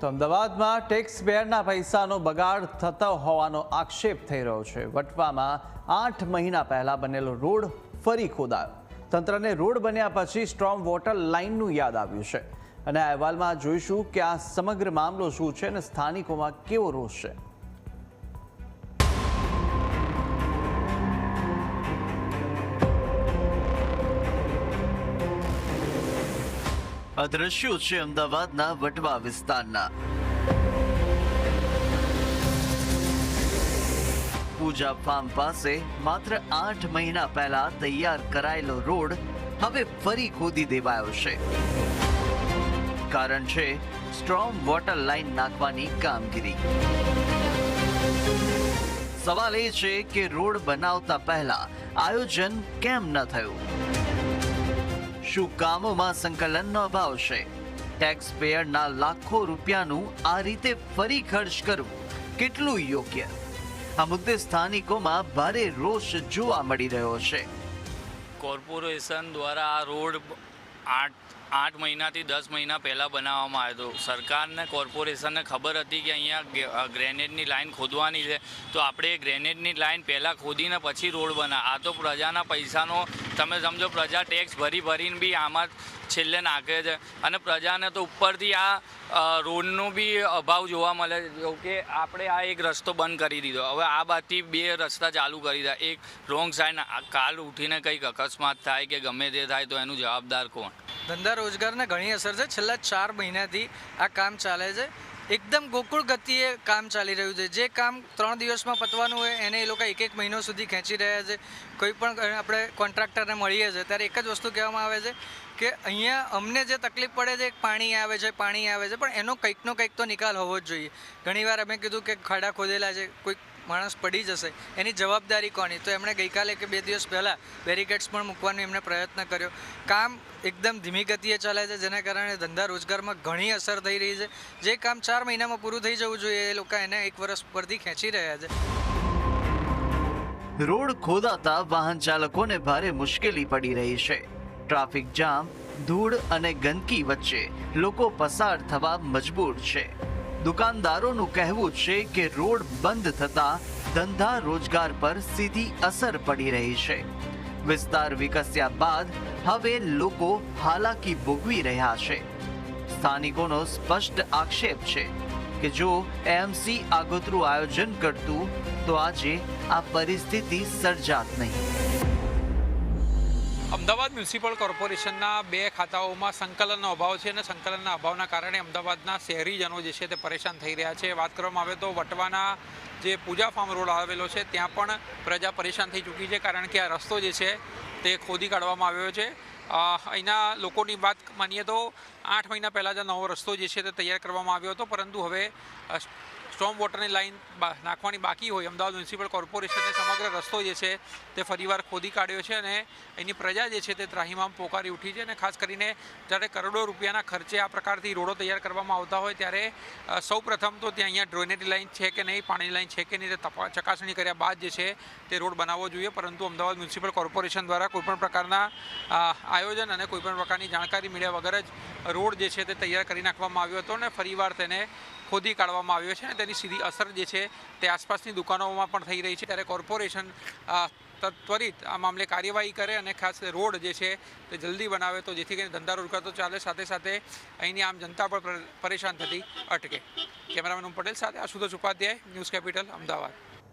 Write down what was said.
તો અમદાવાદમાં ટેક્સ પેયરના પૈસાનો બગાડ થતો હોવાનો આક્ષેપ થઈ રહ્યો છે। વટવામાં 8 મહિના પહેલા બનેલો રોડ ફરી ખોદાયો। તંત્રને રોડ બન્યા પછી સ્ટ્રોમ વોટર લાઇનનું યાદ આવ્યું છે અને આ અહેવાલમાં જોઈશું કે આ સમગ્ર મામલો શું છે અને સ્થાનિકોમાં કેવો રોષ છે। આ દ્રશ્યો છે અમદાવાદના વટવા વિસ્તારના। પૂજા ફાર્મ પાસે માત્ર 8 મહિના પહેલા તૈયાર કરાયેલો રોડ હવે ફરી ખોદી દેવાયો છે। કારણ છે સ્ટ્રોમ વોટર લાઇન નાખવાની કામગીરી। સવાલ એ છે કે રોડ બનાવતા પહેલા આયોજન કેમ ન થયું? શું કામોમાં સંકલનનો અભાવ છે? ટેક્સ પેયરના લાખો રૂપિયાનું આ રીતે ફરી ખર્ચ કરવું કેટલું યોગ્ય? આ મુદ્દે સ્થાનિકોમાં ભારે રોષ જોવા મળી રહ્યો છે। કોર્પોરેશન દ્વારા આ રોડ 8 મહિનાથી 10 મહિના પહેલાં બનાવવામાં આવ્યો હતો। સરકારને કોર્પોરેશનને ખબર હતી કે અહીંયા ગ્રેનેડની લાઇન ખોદવાની છે, તો આપણે ગ્રેનેડની લાઇન પહેલાં ખોદીને પછી રોડ આ તો પ્રજાના પૈસાનો તમે સમજો, પ્રજા ટેક્સ ભરીને બી આમાં છેલ્લે નાખે છે અને પ્રજાને તો ઉપરથી આ રોડનો બી અભાવ જોવા મળે છે કે આપણે આ એક રસ્તો બંધ કરી દીધો, હવે આ બાજુથી 2 રસ્તા ચાલુ કરી દીધા। એક રોંગ સાઈડ, કાલ ઉઠીને કંઈક અકસ્માત થાય કે ગમે તે થાય તો એનું જવાબદાર કોણ? ધંધા રોજગારને ઘણી અસર છે। છેલ્લા 4 મહિનાથી આ કામ ચાલે છે। એકદમ ગોકુળ ગતિએ કામ ચાલી રહ્યું છે। જે કામ 3 દિવસમાં પતવાનું હોય એને એ લોકો 1 મહિનો સુધી ખેંચી રહ્યા છે। કોઈ પણ આપણે કોન્ટ્રાક્ટરને મળીએ છીએ ત્યારે એક જ વસ્તુ કહેવામાં આવે છે કે અહીંયા અમને જે તકલીફ પડે છે, પાણી આવે છે પણ એનો કંઈકનો કંઈક તો નિકાલ હોવો જ જોઈએ। ઘણીવાર અમે કીધું કે ખાડા ખોદેલા છે, કોઈ માણસ પડી જશે, એની જવાબદારી કોની? તો એમણે ગઈકાલે કે 2 દિવસ પહેલાં બેરિકેડ્સ પણ મૂકવાનો એમણે પ્રયત્ન કર્યો। કામ એકદમ ધીમી ગતિએ ચાલે છે, જેના કારણે ધંધા રોજગારમાં ઘણી અસર થઈ રહી છે। જે કામ 4 મહિનામાં પૂરું થઈ જવું જોઈએ એ લોકો એને 1 વર્ષ પરથી ખેંચી રહ્યા છે। રોડ ખોદાતા વાહન ચાલકોને ભારે મુશ્કેલી પડી રહી છે। ટ્રાફિક જામ, ધૂળ અને ગંદકી વચ્ચે લોકો પસાર થવા મજબૂર છે। દુકાનદારોનું કહેવું છે કે રોડ બંધ થતા ધંધા રોજગાર પર સીધી અસર પડી રહી છે। વિસ્તાર વિકસ્યા બાદ હવે લોકો હાલાકી ભોગવી રહ્યા છે। સ્થાનિકોનો સ્પષ્ટ આક્ષેપ છે કે જો એએમસી આગોતરું આયોજન કરતું તો આજે આ પરિસ્થિતિ સર્જાત નહીં। અમદાવાદ મ્યુનિસિપલ કોર્પોરેશનના 2 ખાતાઓમાં સંકલનનો અભાવ છે અને સંકલનના અભાવના કારણે અમદાવાદના શહેરીજનો જે છે તે પરેશાન થઈ રહ્યા છે। વાત કરવામાં આવે તો વટવાના જે પૂજા ફાર્મ રોડ આવેલો છે ત્યાં પણ પ્રજા પરેશાન થઈ ચૂકી છે, કારણ કે આ રસ્તો જે છે તે ખોદી કાઢવામાં આવ્યો છે। અહીંના લોકોની વાત માનીએ તો 8 મહિના પહેલાં જ નવો રસ્તો જે છે તે તૈયાર કરવામાં આવ્યો હતો, પરંતુ હવે સ્ટ્રોમ વોટરની લાઇન નાખવાની બાકી હોય અમદાવાદ મ્યુનિસિપલ કોર્પોરેશને સમગ્ર રસ્તો જે છે તે ફરીવાર ખોદી કાઢ્યો છે અને એની પ્રજા જે છે તે ત્રાહિમામ પોકારી ઉઠી છે। અને ખાસ કરીને જ્યારે કરોડો રૂપિયાના ખર્ચે આ પ્રકારથી રોડો તૈયાર કરવામાં આવતા હોય ત્યારે સૌ પ્રથમ તો ત્યાં અહીંયા ડ્રેનેજ લાઇન છે કે નહીં, પાણીની લાઇન છે કે નહીં, તે ચકાસણી કર્યા બાદ જે છે તે રોડ બનાવવો જોઈએ। પરંતુ અમદાવાદ મ્યુનિસિપલ કોર્પોરેશન દ્વારા કોઈપણ પ્રકારના આયોજન અને કોઈપણ પ્રકારની જાણકારી મળ્યા વગર જ રોડ જે છે તે તૈયાર કરી નાખવામાં આવ્યો હતો અને ફરીવાર તેને ખોદી કાઢવામાં આવ્યો છે અને તેની સીધી અસર જે છે તે આસપાસની દુકાનોમાં પણ થઈ રહી છે। ત્યારે કોર્પોરેશન ત્વરિત આ મામલે કાર્યવાહી કરે અને ખાસ રોડ જે છે તે જલ્દી બનાવે તો જેથી કરીને ધંધા રોજગાર તો ચાલે, સાથે સાથે અહીંની આમ જનતા પણ પરેશાન થતી અટકે। કેમેરામેન પટેલ સાથે આશુતોષ ઉપાધ્યાય, ન્યૂઝ કેપિટલ, અમદાવાદ।